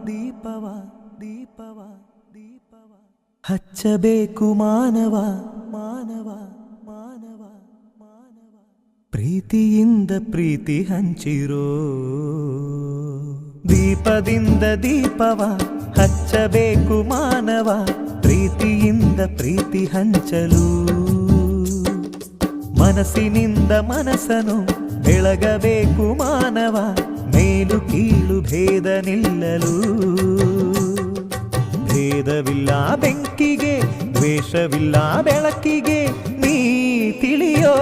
ದೀಪವ ದೀಪವ ದೀಪವ ಹಚ್ಚಬೇಕು ಮಾನವ ಮಾನವ ಮಾನವ ಮಾನವ ಪ್ರೀತಿಯಿಂದ ಪ್ರೀತಿ ಹಂಚಿರೋ ದೀಪದಿಂದ ದೀಪವ ಹಚ್ಚಬೇಕು ಮಾನವ ಪ್ರೀತಿಯಿಂದ ಪ್ರೀತಿ ಹಂಚಲು ಮನಸ್ಸಿನಿಂದ ಮನಸ್ಸನು ಬೆಳಗಬೇಕು ಮಾನವ ಮೇಲು ಕೀಳು ಭೇದ ನಿಲ್ಲಲು ಭೇದವಿಲ್ಲ ಬೆಂಕಿಗೆ ದ್ವೇಷವಿಲ್ಲ ಬೆಳಕಿಗೆ ನೀ ತಿಳಿಯೋ